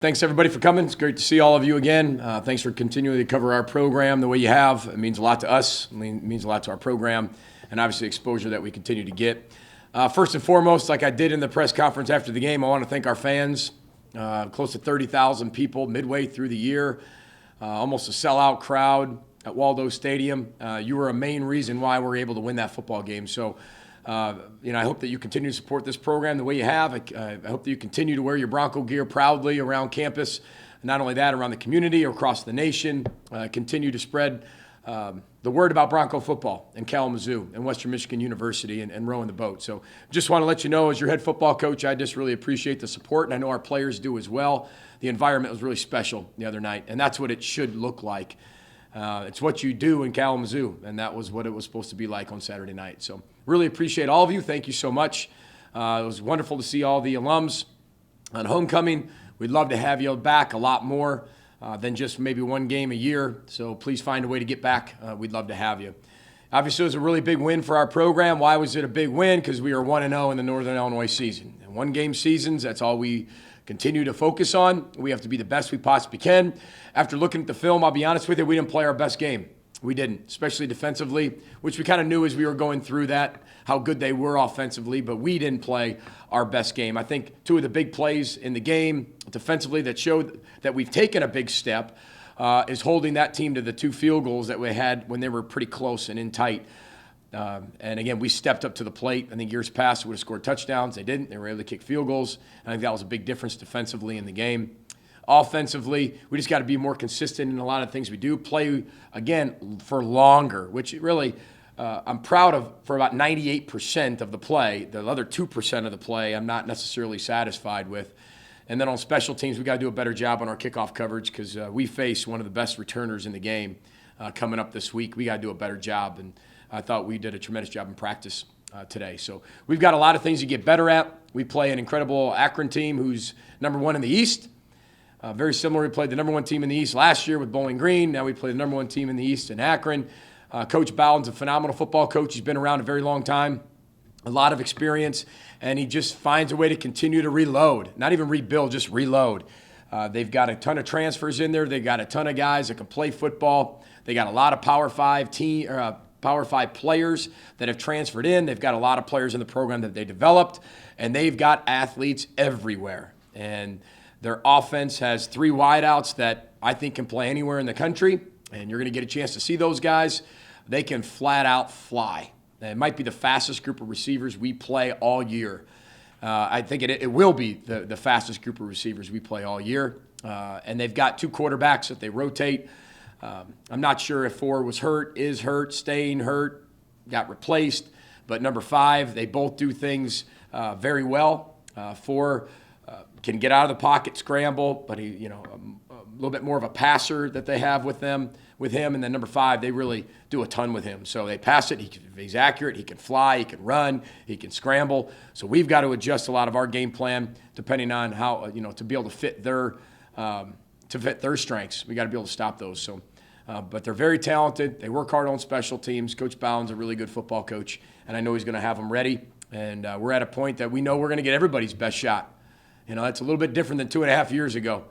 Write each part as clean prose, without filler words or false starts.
Thanks, everybody, for coming. It's great to see all of you again. Thanks for continuing to cover our program the way you have. It means a lot to us. It means a lot to our program, and obviously exposure that we continue to get. First and foremost, like I did in the press conference after the game, I want to thank our fans. Close to 30,000 people midway through the year, almost a sellout crowd at Waldo Stadium. You were a main reason why we were able to win that football game. So, I hope that you continue to support this program the way you have. I hope that you continue to wear your Bronco gear proudly around campus. Not only that, around the community or across the nation. Continue to spread the word about Bronco football in Kalamazoo and Western Michigan University and rowing the boat. So just want to let you know, as your head football coach, I just really appreciate the support, and I know our players do as well. The environment was really special the other night, and that's what it should look like. It's what you do in Kalamazoo, and that was what it was supposed to be like on Saturday night. So really appreciate all of you. Thank you so much. It was wonderful to see all the alums on homecoming. We'd love to have you back a lot more than just maybe one game a year. So please find a way to get back. We'd love to have you. Obviously, it was a really big win for our program. Why was it a big win? Because we were 1-0 in the Northern Illinois season. And one-game seasons, that's all we continue to focus on. We have to be the best we possibly can. After looking at the film, I'll be honest with you, we didn't play our best game. We didn't, especially defensively, which we kind of knew as we were going through that, how good they were offensively, but we didn't play our best game. I think two of the big plays in the game defensively that showed that we've taken a big step is holding that team to the 2 field goals that we had when they were pretty close and in tight. And again, we stepped up to the plate. I think years past we would have scored touchdowns. They didn't. They were able to kick field goals. I think that was a big difference defensively in the game. Offensively, we just got to be more consistent in a lot of things we do. Play, again, for longer, which really I'm proud of for about 98% of the play. The other 2% of the play I'm not necessarily satisfied with. And then on special teams, we got to do a better job on our kickoff coverage because we face one of the best returners in the game coming up this week. We got to do a better job, and I thought we did a tremendous job in practice today. So we've got a lot of things to get better at. We play an incredible Akron team who's #1 in the East. Very similar. We played the #1 team in the East last year with Bowling Green. Now we play the #1 team in the East in Akron. Coach Bowden's a phenomenal football coach. He's been around a very long time, a lot of experience, and he just finds a way to continue to reload. Not even rebuild, just reload. They've got a ton of transfers in there. They've got a ton of guys that can play football. They got a lot of Power 5 players that have transferred in. They've got a lot of players in the program that they developed, and they've got athletes everywhere. And their offense has 3 wideouts that I think can play anywhere in the country, and you're going to get a chance to see those guys. They can flat out fly. It might be the fastest group of receivers we play all year. I think it will be the fastest group of receivers we play all year. And they've got 2 quarterbacks that they rotate. I'm not sure if 4 was hurt, is hurt, staying hurt, got replaced. But number 5, they both do things very well. 4 can get out of the pocket, scramble, but he, a little bit more of a passer that they have with him. And then number 5, they really do a ton with him. So they pass it. He's accurate. He can fly. He can run. He can scramble. So we've got to adjust a lot of our game plan depending on how, to be able to fit their strengths. We got to be able to stop those. So, but they're very talented. They work hard on special teams. Coach Bowden's a really good football coach, and I know he's going to have them ready. And we're at a point that we know we're going to get everybody's best shot. That's a little bit different than 2.5 years ago.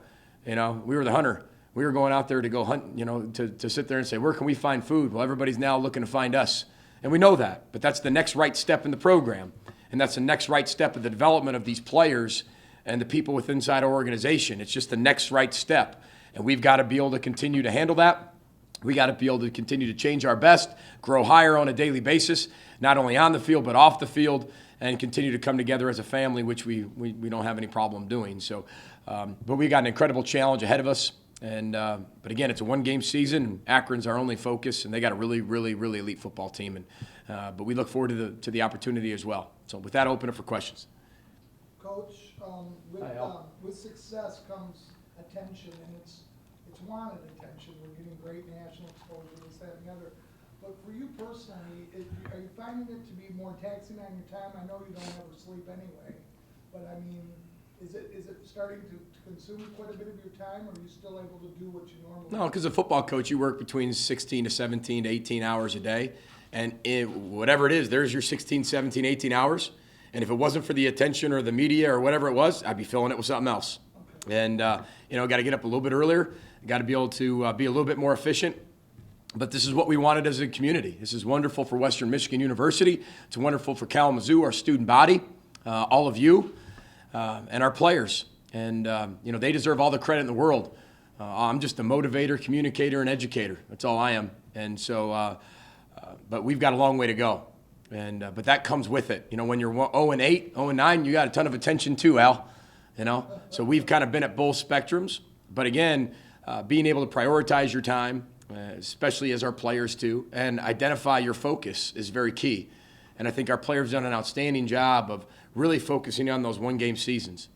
We were the hunter. We were going out there to go hunt, to sit there and say, where can we find food? Well, everybody's now looking to find us. And we know that. But that's the next right step in the program. And that's the next right step of the development of these players and the people within inside our organization. It's just the next right step. And we've got to be able to continue to handle that. We got to be able to continue to change our best, grow higher on a daily basis, not only on the field but off the field, and continue to come together as a family, which we don't have any problem doing. So, but we got an incredible challenge ahead of us. And but again, it's a 1-game season. Akron's our only focus, and they got a really, really, really elite football team. And but we look forward to the opportunity as well. So with that, I'll open up for questions. Coach, with success comes attention, and it's wanted attention. We're getting great national exposure, this, that, and the other. But for you personally, are you finding it to be more taxing on your time? I know you don't ever sleep anyway, but I mean, is it starting to consume quite a bit of your time, or are you still able to do what you normally do? No, because as a football coach, you work between 16 to 17 to 18 hours a day. And whatever it is, there's your 16, 17, 18 hours. And if it wasn't for the attention or the media or whatever it was, I'd be filling it with something else. And, got to get up a little bit earlier, got to be able to be a little bit more efficient. But this is what we wanted as a community. This is wonderful for Western Michigan University. It's wonderful for Kalamazoo, our student body, all of you, and our players. And, they deserve all the credit in the world. I'm just a motivator, communicator, and educator. That's all I am. And so, but we've got a long way to go. And but that comes with it. When you're 0-8, 0-9, you got a ton of attention too, Al. So we've kind of been at both spectrums. But again, being able to prioritize your time, especially as our players do, and identify your focus is very key. And I think our players have done an outstanding job of really focusing on those one-game seasons.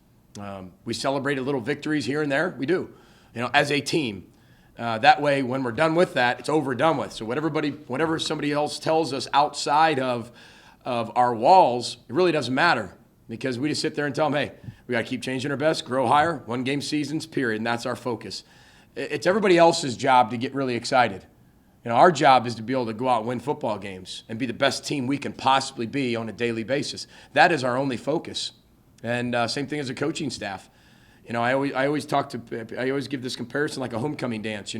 We celebrate little victories here and there. We do, as a team. That way, when we're done with that, it's over and done with. So whatever somebody else tells us outside of our walls, it really doesn't matter, because we just sit there and tell them, hey, we got to keep changing our best, grow higher, one-game seasons, period, and that's our focus. It's everybody else's job to get really excited. Our job is to be able to go out and win football games and be the best team we can possibly be on a daily basis. That is our only focus. And same thing as a coaching staff. I always give this comparison like a homecoming dance.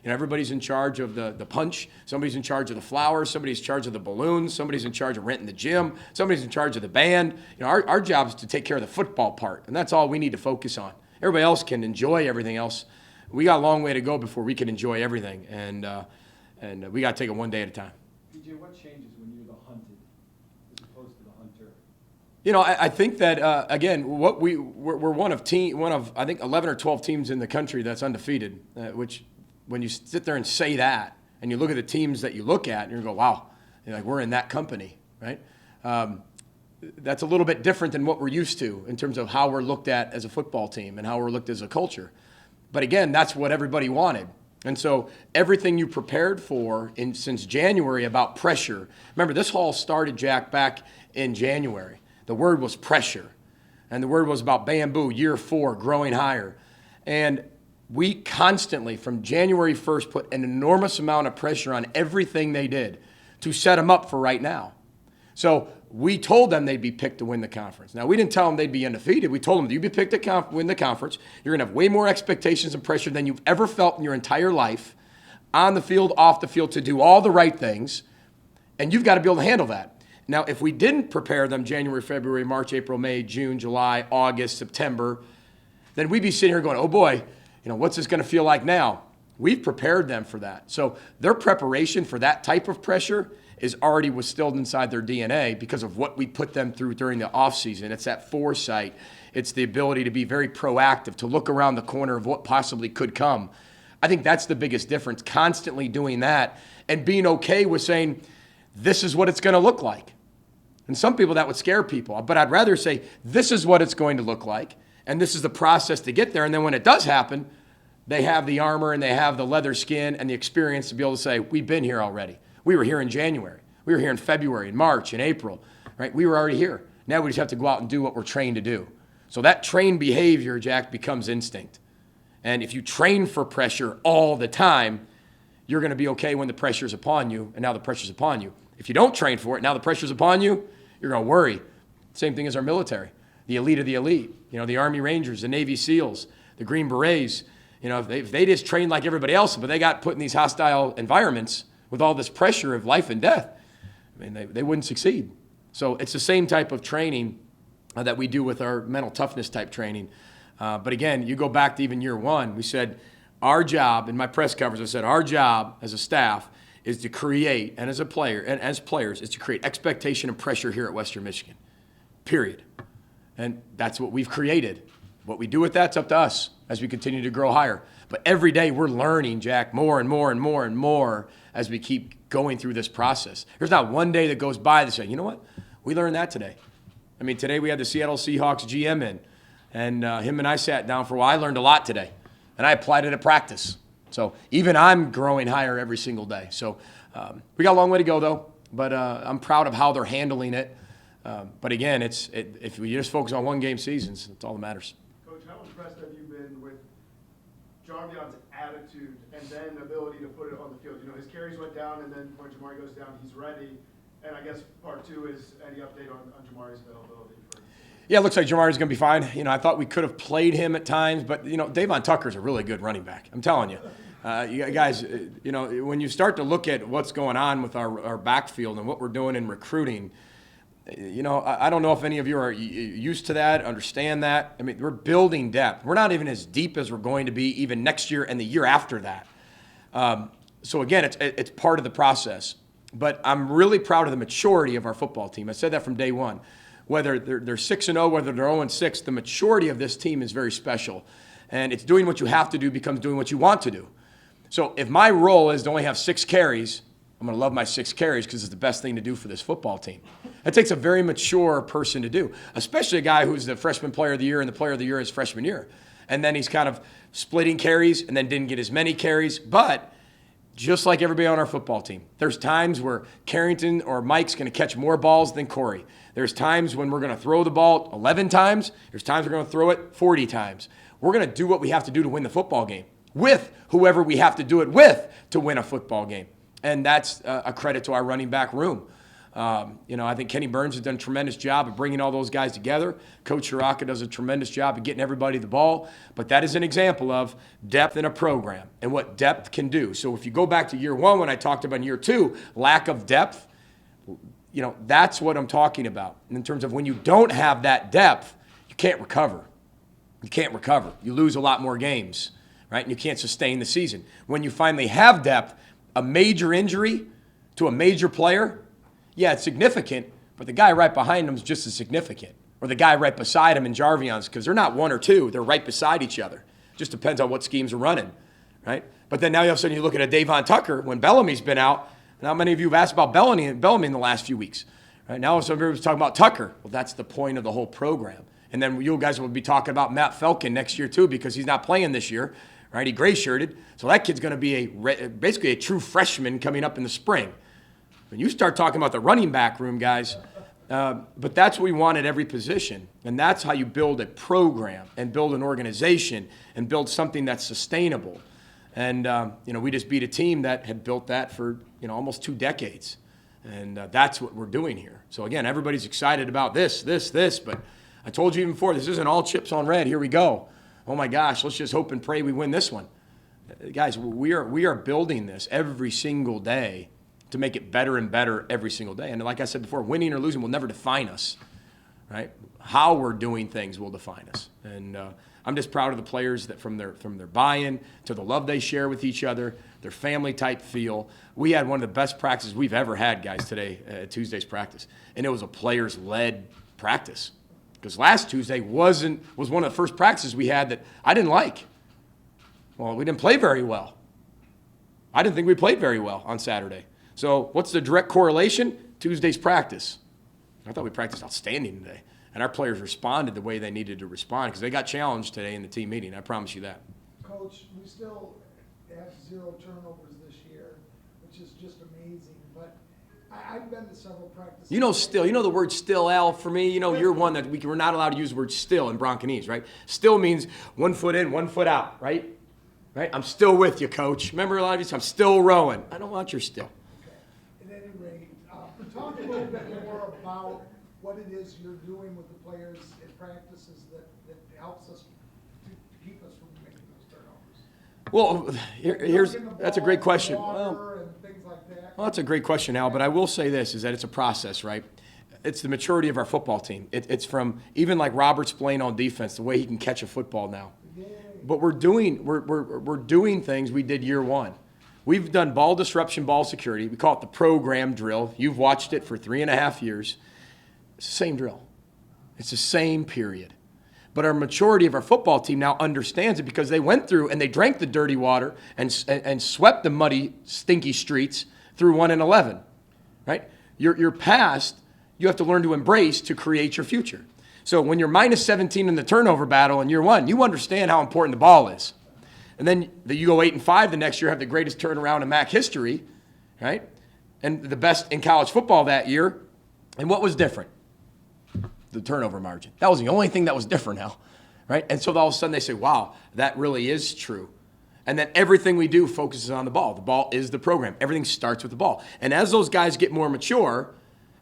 Everybody's in charge of the punch. Somebody's in charge of the flowers. Somebody's in charge of the balloons. Somebody's in charge of renting the gym. Somebody's in charge of the band. Our job is to take care of the football part, and that's all we need to focus on. Everybody else can enjoy everything else. We got a long way to go before we can enjoy everything, and we got to take it one day at a time. PJ, what changes when you're the hunted as opposed to the hunter? I think that again, we're one of I think 11 or 12 teams in the country that's undefeated. Which, when you sit there and say that, and you look at the teams that you look at, and you go, wow, we're in that company, right? That's a little bit different than what we're used to in terms of how we're looked at as a football team and how we're looked as a culture. But again, that's what everybody wanted. And so everything you prepared for since January about pressure. Remember, this all started, Jack, back in January. The word was pressure. And the word was about bamboo, year 4, growing higher. And we constantly, from January 1st, put an enormous amount of pressure on everything they did to set them up for right now. So we told them they'd be picked to win the conference. Now, we didn't tell them they'd be undefeated. We told them, you'd be picked to win the conference. You're going to have way more expectations and pressure than you've ever felt in your entire life, on the field, off the field, to do all the right things, and you've got to be able to handle that. Now, if we didn't prepare them January, February, March, April, May, June, July, August, September, then we'd be sitting here going, oh boy, what's this going to feel like now? We've prepared them for that. So their preparation for that type of pressure is already instilled inside their DNA because of what we put them through during the offseason. It's that foresight. It's the ability to be very proactive, to look around the corner of what possibly could come. I think that's the biggest difference, constantly doing that and being okay with saying, this is what it's going to look like. And some people, that would scare people. But I'd rather say, this is what it's going to look like, and this is the process to get there. And then when it does happen, they have the armor and they have the leather skin and the experience to be able to say, we've been here already. We were here in January. We were here in February, in March, in April, right? We were already here. Now we just have to go out and do what we're trained to do. So that trained behavior, Jack, becomes instinct. And if you train for pressure all the time, you're going to be okay when the pressure's upon you, and now the pressure's upon you. If you don't train for it, now the pressure's upon you, you're going to worry. Same thing as our military, the elite of the elite. The Army Rangers, the Navy SEALs, the Green Berets. If they just train like everybody else, but they got put in these hostile environments with all this pressure of life and death, they wouldn't succeed. So it's the same type of training that we do with our mental toughness type training. But again, you go back to even year 1, we said our job, in my press conference, I said our job as a staff is to create, and as a player, and as players, is to create expectation and pressure here at Western Michigan, period. And that's what we've created. What we do with that's up to us as we continue to grow higher. But every day we're learning, Jack, more and more and more and more as we keep going through this process. There's not one day that goes by that say, you know what, we learned that today. Today we had the Seattle Seahawks GM in, and him and I sat down for a while. I learned a lot today, and I applied it at practice. So even I'm growing higher every single day. So we got a long way to go, though, but I'm proud of how they're handling it. But again, if we just focus on one-game seasons, that's all that matters. Coach, how impressed have you been with Jarvion's attitude and then ability to put it on the field? His carries went down, and then when Jamari goes down, he's ready. And I guess part 2 is any update on Jamari's availability for Yeah, it looks like Jamari's going to be fine. I thought we could have played him at times, but, Davon Tucker's a really good running back. I'm telling you. You guys, when you start to look at what's going on with our backfield and what we're doing in recruiting, I don't know if any of you are used to that, understand that. I mean, we're building depth. We're not even as deep as we're going to be even next year and the year after that. So again, it's part of the process. But I'm really proud of the maturity of our football team. I said that from day one. Whether they're 6-0, whether they're 0-6, the maturity of this team is very special. And it's doing what you have to do becomes doing what you want to do. So if my role is to only have 6 carries, I'm going to love my 6 carries because it's the best thing to do for this football team. It takes a very mature person to do, especially a guy who's the freshman player of the year and the player of the year his freshman year. And then he's kind of splitting carries and then didn't get as many carries. But just like everybody on our football team, there's times where Carrington or Mike's going to catch more balls than Corey. There's times when we're going to throw the ball 11 times. There's times we're going to throw it 40 times. We're going to do what we have to do to win the football game with whoever we have to do it with to win a football game. And that's a credit to our running back room. I think Kenny Burns has done a tremendous job of bringing all those guys together. Coach Hiraka does a tremendous job of getting everybody the ball. But that is an example of depth in a program and what depth can do. So if you go back to year 1 when I talked about in year 2, lack of depth, that's what I'm talking about. In terms of when you don't have that depth, you can't recover. You can't recover. You lose a lot more games, right? And you can't sustain the season. When you finally have depth, a major injury to a major player, yeah, it's significant, but the guy right behind him is just as significant. Or the guy right beside him in Jarvion's, because they're not 1 or 2, they're right beside each other. Just depends on what schemes are running, right? But then now all of a sudden you look at a Davon Tucker when Bellamy's been out. And how many of you have asked about Bellamy in the last few weeks? Right now, some everybody's talking about Tucker. Well, that's the point of the whole program. And then you guys will be talking about Matt Falcon next year too, because he's not playing this year, right? He gray-shirted, so that kid's going to be basically a true freshman coming up in the spring. When you start talking about the running back room, guys, but that's what we want at every position, and that's how you build a program and build an organization and build something that's sustainable. And, we just beat a team that had built that for, almost 2 decades. And that's what we're doing here. So, again, everybody's excited about this, but I told you even before, this isn't all chips on red. Here we go. Oh, my gosh, let's just hope and pray we win this one. Guys, we are building this every single day to make it better and better every single day. And like I said before, winning or losing will never define us, right? How we're doing things will define us. And I'm just proud of the players that from their buy-in to the love they share with each other, their family-type feel. We had one of the best practices we've ever had, guys, today at Tuesday's practice. And it was a players-led practice. Because last Tuesday was one of the first practices we had that I didn't like. Well, we didn't play very well. I didn't think we played very well on Saturday. So what's the direct correlation? Tuesday's practice. I thought we practiced outstanding today. And our players responded the way they needed to respond because they got challenged today in the team meeting. I promise you that. Coach, we still have 0 turnovers this year, which is just amazing. But I've been to several practices. The word still, Al, for me, you're one that we're not allowed to use the word still in Bronconese, right? Still means 1 foot in, 1 foot out, right? Right? I'm still with you, Coach. Remember a lot of you say, I'm still rowing. I don't want your still. Okay. At any rate, talk a little bit more about what it is you're doing with the players in practices that helps us to keep us from making those turnovers. Well, that's a great question. Water and things like that. Well, that's a great question, Al, but I will say this, is that it's a process, right? It's the maturity of our football team. It's from even like Robert's playing on defense, the way he can catch a football now. Yay. But we're doing things we did year 1. We've done ball disruption, ball security. We call it the program drill. You've watched it for 3.5 years. It's the same drill. It's the same period. But our maturity of our football team now understands it because they went through and they drank the dirty water and swept the muddy, stinky streets through 1 and 11, right? Your past, you have to learn to embrace to create your future. So when you're minus 17 in the turnover battle in year 1, you understand how important the ball is. And then you go 8-5 the next year, have the greatest turnaround in MAC history, right? And the best in college football that year. And what was different? The turnover margin. That was the only thing that was different now, right? And so all of a sudden they say, wow, that really is true. And then everything we do focuses on the ball. The ball is the program. Everything starts with the ball. And as those guys get more mature,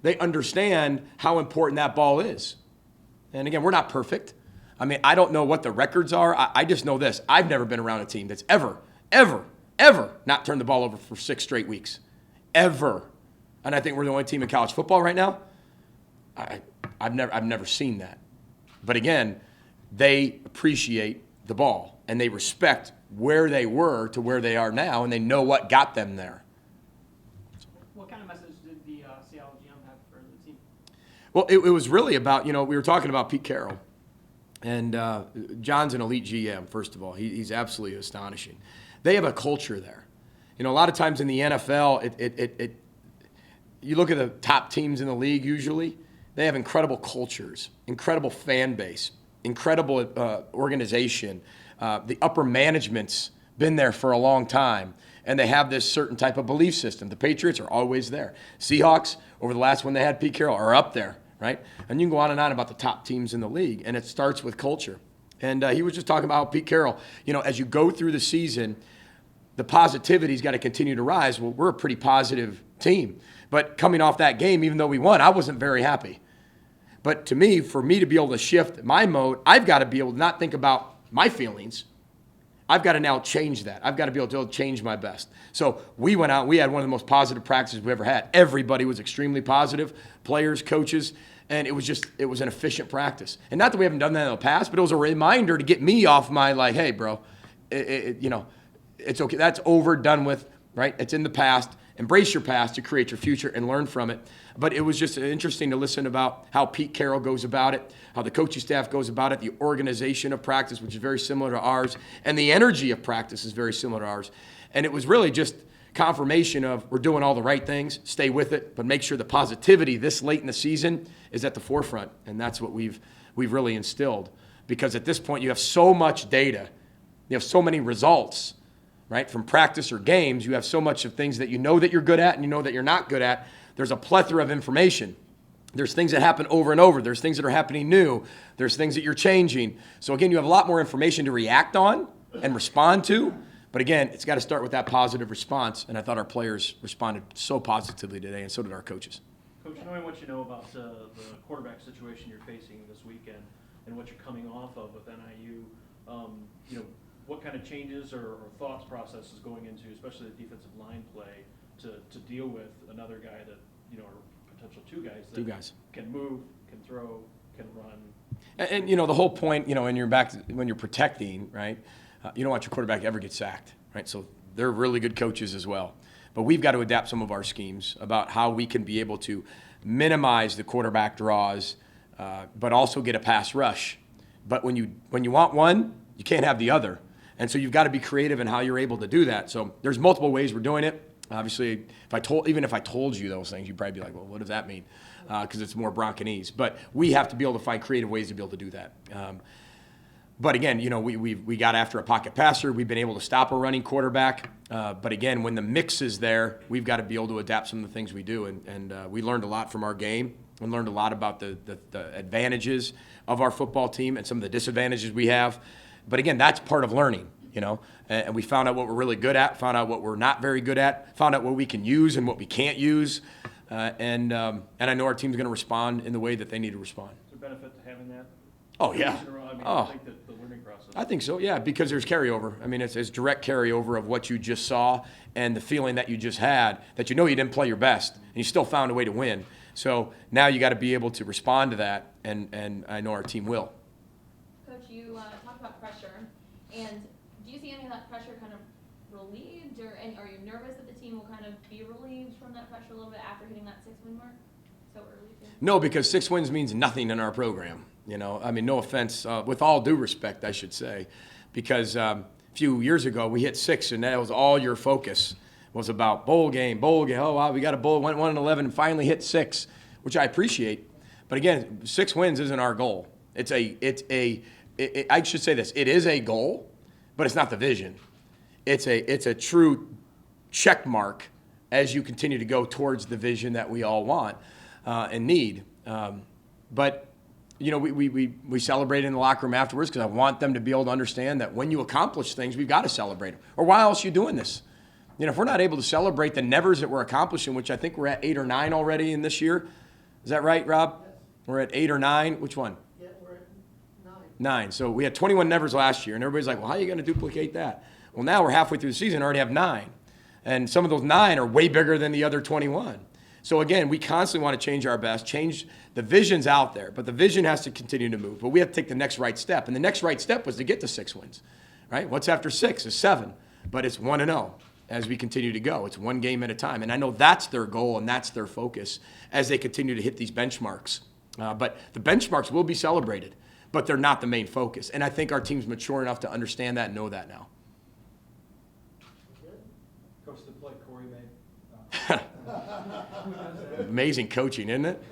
they understand how important that ball is. And again, we're not perfect. I mean, I don't know what the records are. I just know this. I've never been around a team that's ever not turned the ball over for 6 straight weeks. Ever. And I think we're the only team in college football right now. I've never seen that. But again, they appreciate the ball and they respect where they were to where they are now, and they know what got them there. What kind of message did the Seattle GM have for the team? Well, it was really about, we were talking about Pete Carroll. And John's an elite GM, first of all. He's absolutely astonishing. They have a culture there. A lot of times in the NFL, you look at the top teams in the league usually, they have incredible cultures, incredible fan base, incredible organization. The upper management's been there for a long time, and they have this certain type of belief system. The Patriots are always there. Seahawks, over the last one they had Pete Carroll, are up there, right? And you can go on and on about the top teams in the league, and it starts with culture. And he was just talking about how Pete Carroll, as you go through the season, the positivity's got to continue to rise. Well, we're a pretty positive team. But coming off that game, even though we won, I wasn't very happy. But to me, for me to be able to shift my mode, I've got to be able to not think about my feelings. I've got to now change that. I've got to be able to change my best. So we went out, we had one of the most positive practices we ever had. Everybody was extremely positive, players, coaches, and it was an efficient practice. And not that we haven't done that in the past, but it was a reminder to get me off my hey, bro, it's okay. That's over, done with, right? It's in the past. Embrace your past to create your future and learn from it. But it was just interesting to listen about how Pete Carroll goes about it, how the coaching staff goes about it, the organization of practice, which is very similar to ours, and the energy of practice is very similar to ours. And it was really just confirmation of we're doing all the right things, stay with it, but make sure the positivity this late in the season is at the forefront. And that's what we've really instilled. Because at this point, you have so much data. You have so many results. Right? From practice or games, you have so much of things that you know that you're good at and you know that you're not good at. There's a plethora of information. There's things that happen over and over. There's things that are happening new. There's things that you're changing. So again, you have a lot more information to react on and respond to. But again, it's got to start with that positive response. And I thought our players responded so positively today, and so did our coaches. Coach, knowing what you know about the quarterback situation you're facing this weekend and what you're coming off of with NIU, what kind of changes or thoughts processes going into, especially the defensive line play, to deal with another guy that, or potential two guys can move, can throw, can run. And the whole point, when you're protecting, right, you don't want your quarterback to ever get sacked, right? So they're really good coaches as well. But we've got to adapt some of our schemes about how we can be able to minimize the quarterback draws, but also get a pass rush. But when you want one, you can't have the other. And so you've got to be creative in how you're able to do that. So there's multiple ways we're doing it. Obviously, even if I told you those things, you'd probably be like, well, what does that mean? Because it's more Bronconese. But we have to be able to find creative ways to be able to do that. But again, we got after a pocket passer. We've been able to stop a running quarterback. But again, when the mix is there, we've got to be able to adapt some of the things we do. And we learned a lot from our game. We learned a lot about the advantages of our football team and some of the disadvantages we have. But again, that's part of learning, and we found out what we're really good at, found out what we're not very good at, found out what we can use and what we can't use. And I know our team's going to respond in the way that they need to respond. Is there benefit to having that? Oh, yeah. I think that the learning process. I think so, yeah, because there's carryover. I mean, it's direct carryover of what you just saw and the feeling that you just had, that you didn't play your best, and you still found a way to win. So now you got to be able to respond to that, and I know our team will. Coach, you talked about pressure, and do you see any of that pressure kind of relieved, and are you nervous that the team will kind of be relieved from that pressure a little bit after hitting that 6-win mark so early? No, because 6 wins means nothing in our program. I mean, no offense, with all due respect, I should say, because a few years ago we hit 6, and that was all your focus was about bowl game. Oh wow, we got a bowl, went 1-11, and finally hit 6, which I appreciate. But again, 6 wins isn't our goal. I should say this: it is a goal, but it's not the vision. It's a true check mark as you continue to go towards the vision that we all want and need. But we celebrate in the locker room afterwards because I want them to be able to understand that when you accomplish things, we've got to celebrate them. Or why else are you doing this? If we're not able to celebrate the nevers that we're accomplishing, which I think we're at 8 or 9 already in this year. Is that right, Rob? Yes. We're at 8 or 9. Which one? Yeah, we're 9. So we had 21 nevers last year, and everybody's like, well, how are you going to duplicate that? Well, now we're halfway through the season and already have 9. And some of those 9 are way bigger than the other 21. So again, we constantly want to change our best, change the vision's out there, but the vision has to continue to move. But we have to take the next right step. And the next right step was to get to 6 wins, right? What's after 6 is 7, but it's 1-0 as we continue to go. It's one game at a time. And I know that's their goal and that's their focus as they continue to hit these benchmarks. But the benchmarks will be celebrated, but they're not the main focus. And I think our team's mature enough to understand that and know that now. Coach, the play Corey made. Amazing coaching, isn't it?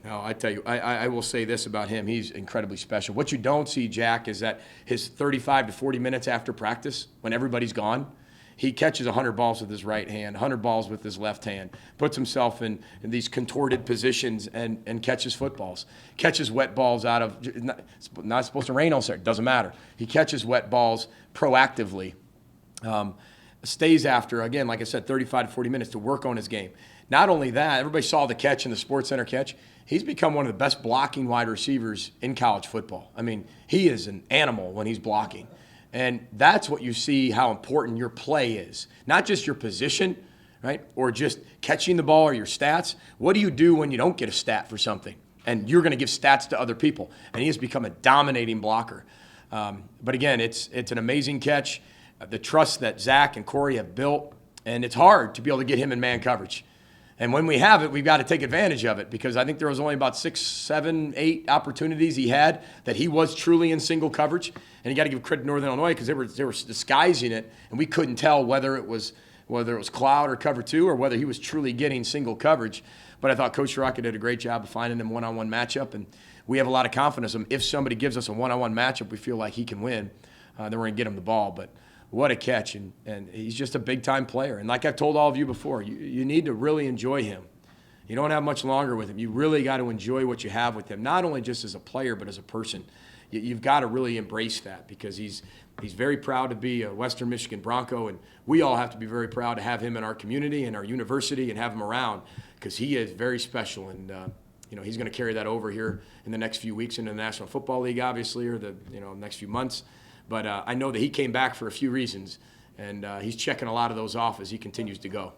No, I tell you, I will say this about him. He's incredibly special. What you don't see, Jack, is that his 35 to 40 minutes after practice, when everybody's gone, he catches 100 balls with his right hand, 100 balls with his left hand, puts himself in these contorted positions and catches footballs, catches wet balls out of, not supposed to rain on Saturday, doesn't matter. He catches wet balls proactively. Stays after, again, like I said, 35 to 40 minutes to work on his game. Not only that, everybody saw the catch in the Sports Center catch. He's become one of the best blocking wide receivers in college football. I mean, he is an animal when he's blocking. And that's what you see how important your play is. Not just your position, right, or just catching the ball or your stats. What do you do when you don't get a stat for something? And you're going to give stats to other people. And he has become a dominating blocker. But again, it's an amazing catch. The trust that Zach and Corey have built, and it's hard to be able to get him in man coverage. And when we have it, we've got to take advantage of it because I think there was only about 6, 7, 8 opportunities he had that he was truly in single coverage. And you got to give credit to Northern Illinois because they were disguising it, and we couldn't tell whether it was cloud or cover 2 or whether he was truly getting single coverage. But I thought Coach Rocket did a great job of finding him one-on-one matchup, and we have a lot of confidence in him. If somebody gives us a one-on-one matchup, we feel like he can win, then we're going to get him the ball. But what a catch, and he's just a big-time player. And like I've told all of you before, you need to really enjoy him. You don't have much longer with him. You really got to enjoy what you have with him, not only just as a player but as a person. You've got to really embrace that because he's very proud to be a Western Michigan Bronco, and we all have to be very proud to have him in our community and our university and have him around because he is very special. And he's going to carry that over here in the next few weeks into the National Football League, obviously, or the next few months. But I know that he came back for a few reasons, and he's checking a lot of those off as he continues to go.